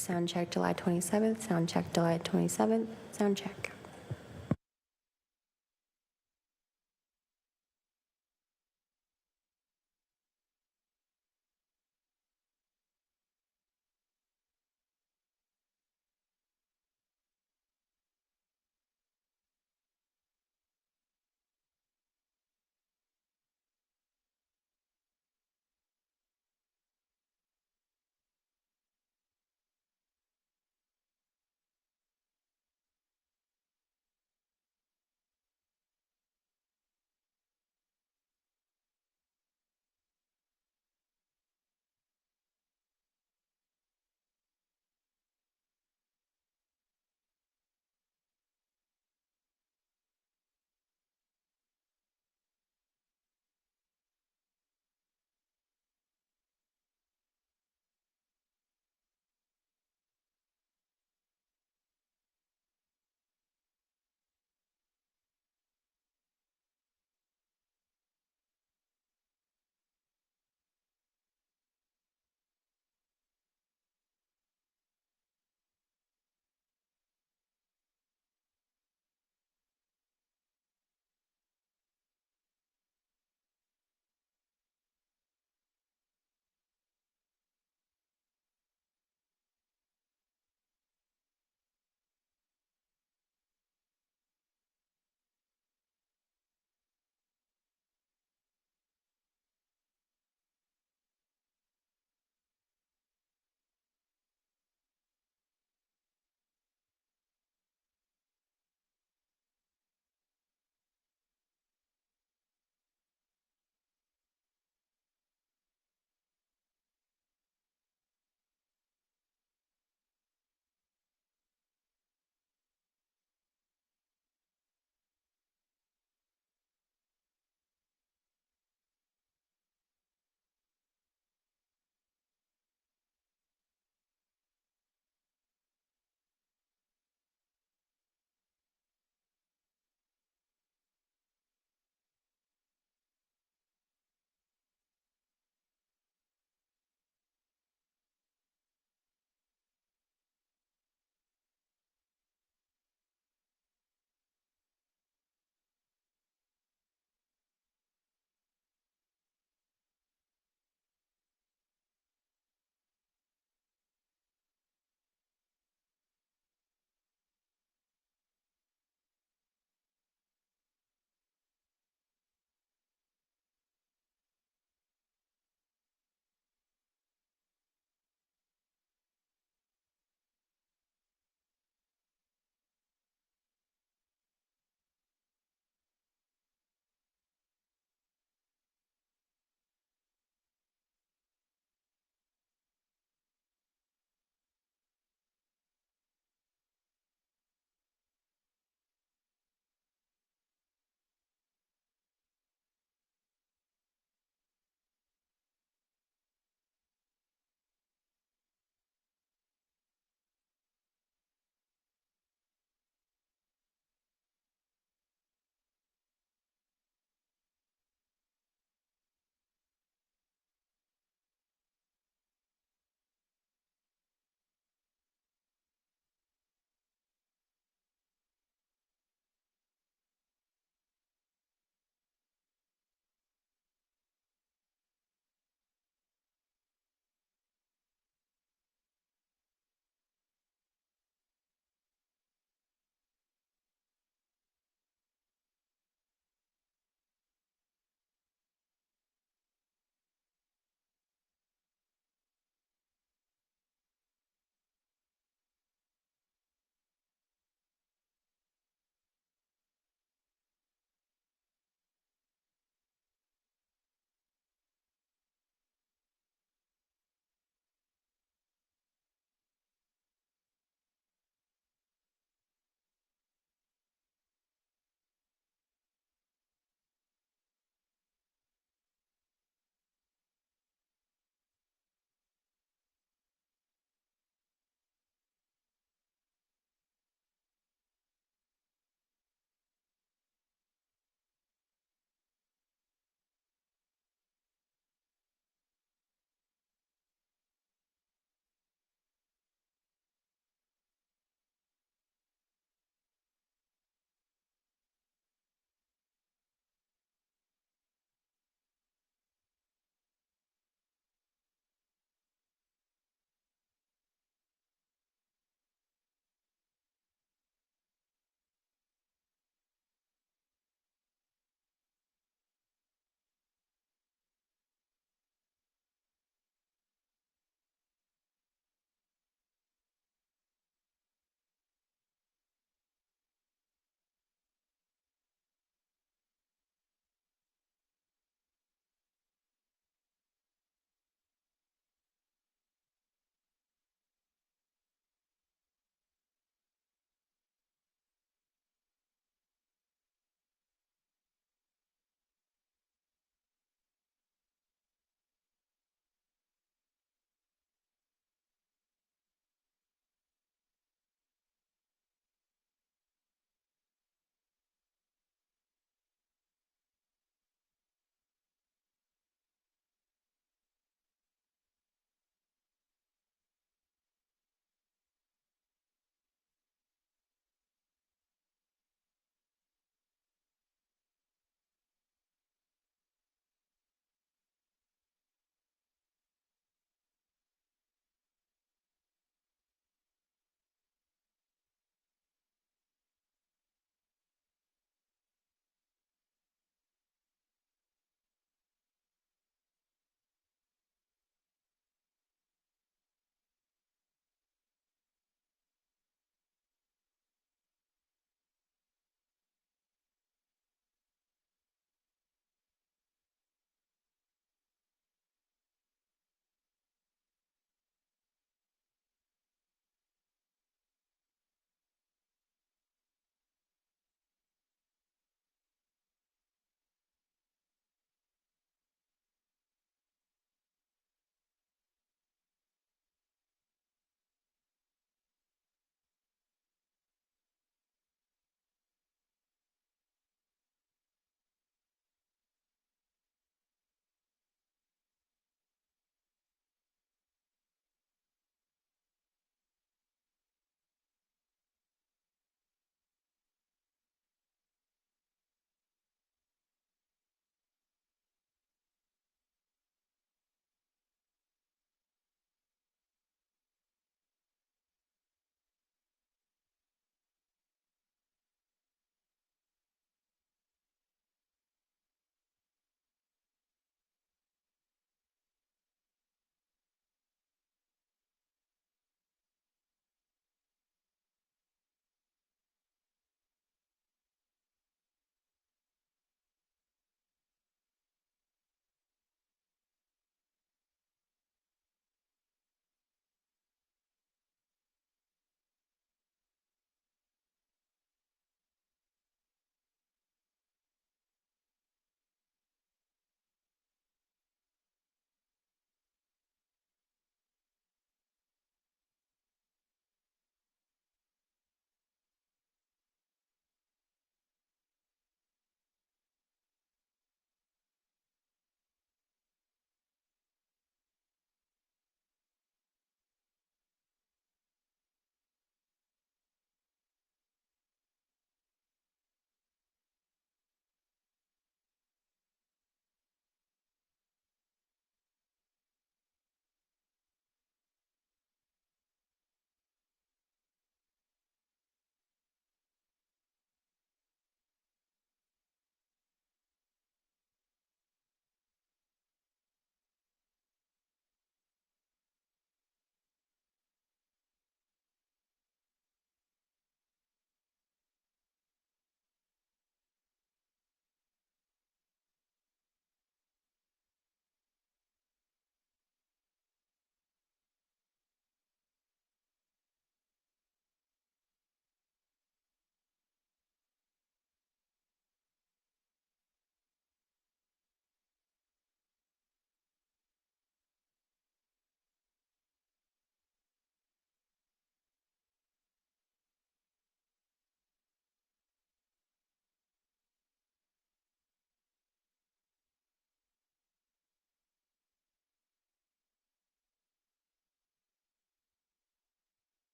Sound check July 27th, sound check July 27th, sound check.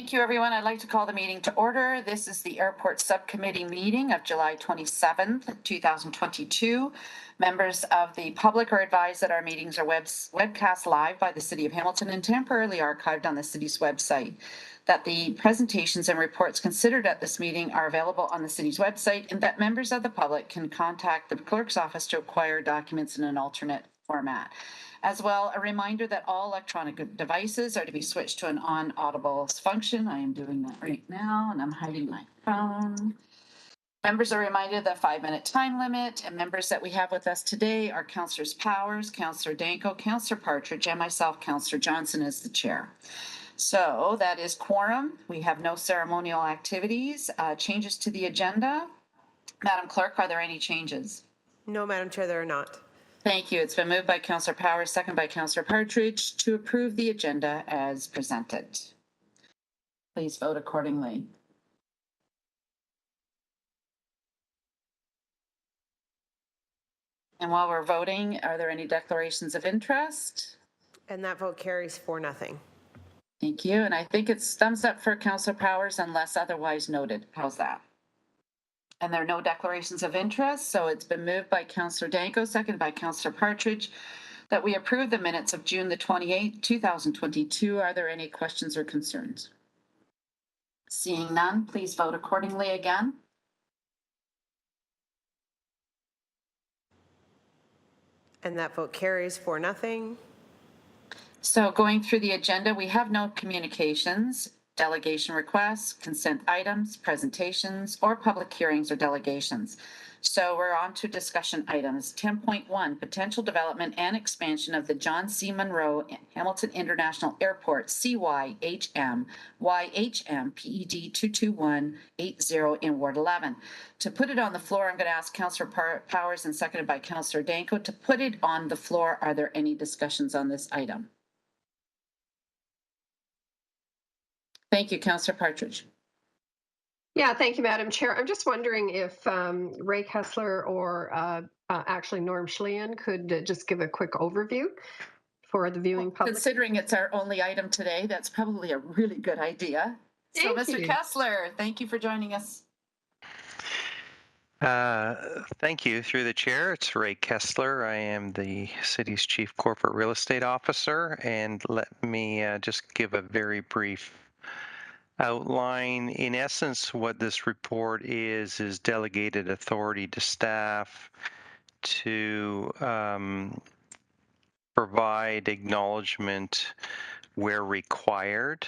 Thank you, everyone. I'd like to call the meeting to order. This is the Airport Subcommittee meeting of July 27th, 2022. Members of the public are advised that our meetings are webcast live by the City of Hamilton and temporarily archived on the city's website. That the presentations and reports considered at this meeting are available on the city's website, and that members of the public can contact the clerk's office to acquire documents in an alternate format. As well, a reminder that all electronic devices are to be switched to an on audibles function. I am doing that right now, and I'm hiding my phone. Members are reminded of the 5-minute time limit, and members that we have with us today are Councillors Powers, Councillor Danko, Councillor Partridge, and myself, Councillor Johnson, as the chair. So that is quorum. We have no ceremonial activities. Changes to the agenda. Madam Clerk, are there any changes? No, Madam Chair, there are not. Thank you. It's been moved by Councillor Powers, second by Councillor Partridge to approve the agenda as presented. Please vote accordingly. And while we're voting, are there any declarations of interest? And that vote carries 4-0. Thank you. And I think it's thumbs up for Councillor Powers unless otherwise noted. How's that? And there are no declarations of interest, so it's been moved by Councillor Danko, second by Councillor Partridge, that we approve the minutes of June the 28th, 2022. Are there any questions or concerns? Seeing none, please vote accordingly again. And that vote carries 4-0. So going through the agenda, we have no communications, delegation requests, consent items, presentations, or public hearings or delegations. So we're on to discussion items. 10.1, potential development and expansion of the John C. Munro Hamilton International Airport, CYHM, YHM, PED 22180 in Ward 11. To put it on the floor, I'm going to ask Councillor Powers and seconded by Councillor Danko to put it on the floor. Are there any discussions on this item? Thank you, Councillor Partridge. Yeah, thank you, Madam Chair. I'm just wondering if Ray Kessler or actually Norm Schleien could just give a quick overview for the viewing public. Considering it's our only item today, that's probably a really good idea. So, Thank Mr. you. Kessler, thank you for joining us. Thank you. Through the chair, it's Ray Kessler. I am the city's chief corporate real estate officer, and let me just give a very brief outline. In essence, what this report is delegated authority to staff to provide acknowledgement where required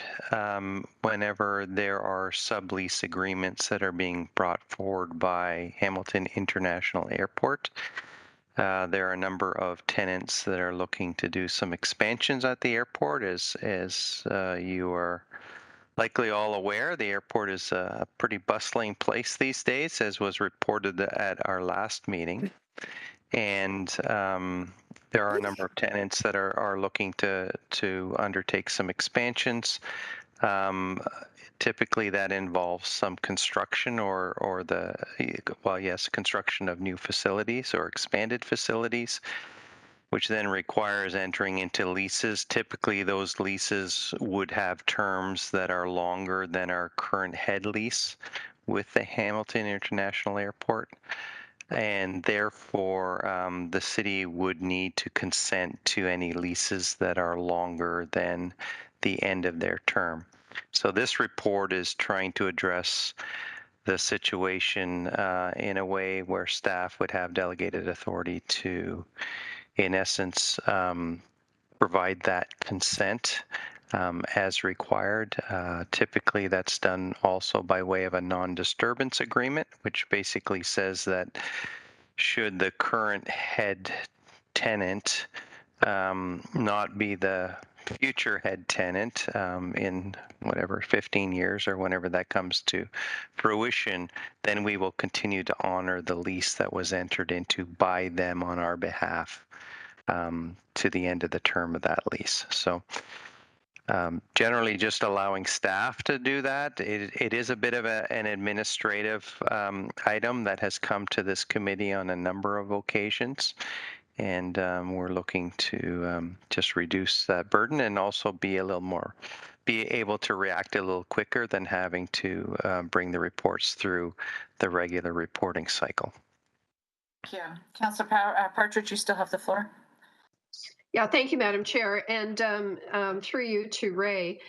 whenever there are sublease agreements that are being brought forward by Hamilton International Airport. There are a number of tenants that are looking to do some expansions at the airport. As you are likely all aware, the airport is a pretty bustling place these days, as was reported at our last meeting. And there are a number of tenants that are looking to undertake some expansions. Typically, that involves some construction construction of new facilities or expanded facilities, which then requires entering into leases. Typically, those leases would have terms that are longer than our current head lease with the Hamilton International Airport. And therefore, the city would need to consent to any leases that are longer than the end of their term. So this report is trying to address the situation in a way where staff would have delegated authority to, in essence, provide that consent as required. Typically, that's done also by way of a non-disturbance agreement, which basically says that should the current head tenant not be the future head tenant in whatever 15 years or whenever that comes to fruition, then we will continue to honor the lease that was entered into by them on our behalf to the end of the term of that lease. So generally just allowing staff to do that. It is a bit of an administrative item that has come to this committee on a number of occasions. And we're looking to just reduce that burden and also be a little more be able to react a little quicker than having to bring the reports through the regular reporting cycle. Thank you. Councillor Partridge, you still have the floor. Yeah, thank you, Madam Chair. And through you to Ray,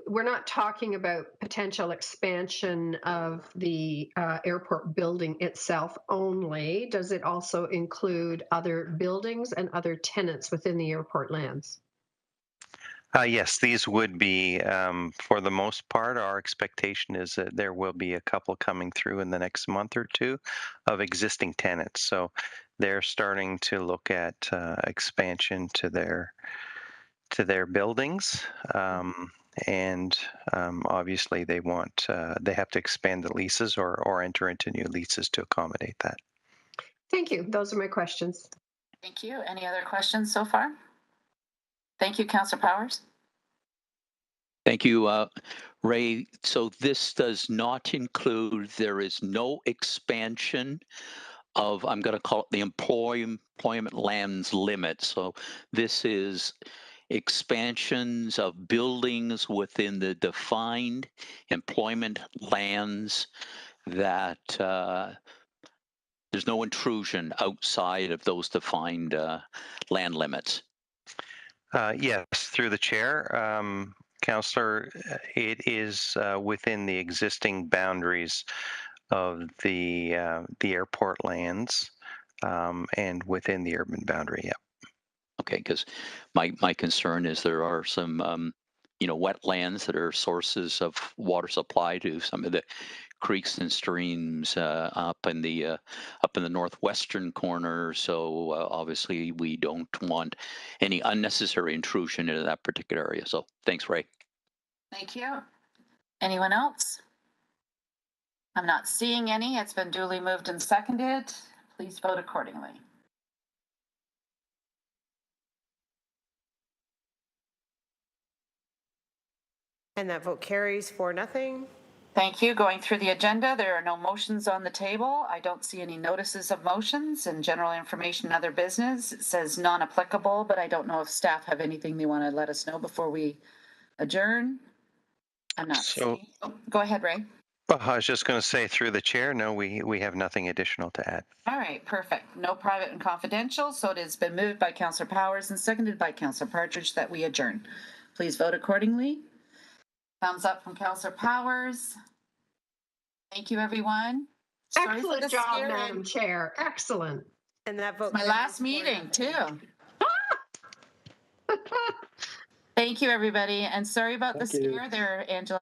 we're not talking about potential expansion of the airport building itself only. Does it also include other buildings and other tenants within the airport lands? Yes, these would be, for the most part, our expectation is that there will be a couple coming through in the next month or two of existing tenants. So they're starting to look at expansion to their buildings. Obviously they want, they have to expand the leases or enter into new leases to accommodate that. Thank you. Those are my questions. Thank you. Any other questions so far? Thank you, Councillor Powers. Thank you, Ray. So this does not include, there is no expansion of, I'm going to call it the employment lands limit. So this is expansions of buildings within the defined employment lands that there's no intrusion outside of those defined land limits. Yes, through the chair. Councillor, it is within the existing boundaries of the airport lands and within the urban boundary. Yeah. Okay, because my concern is there are some wetlands that are sources of water supply to some of the creeks and streams up in the northwestern corner. So obviously we don't want any unnecessary intrusion into that particular area. So thanks, Ray. Thank you. Anyone else? I'm not seeing any. It's been duly moved and seconded. Please vote accordingly. And that vote carries 4-0. Thank you. Going through the agenda, there are no motions on the table. I don't see any notices of motions and general information and other business. It says non-applicable, but I don't know if staff have anything they want to let us know before we adjourn. I'm not seeing. Oh, go ahead, Ray. Well, I was just going to say through the chair, no, we have nothing additional to add. All right, perfect. No private and confidential. So it has been moved by Councillor Powers and seconded by Councillor Partridge that we adjourn. Please vote accordingly. Thumbs up from Councillor Powers. Thank you, everyone. Sorry for the Excellent job, scare. Madam Chair. Excellent. And that vote My carries last 4-0. meeting, too. Thank you, everybody. And sorry about the scare there, Angela.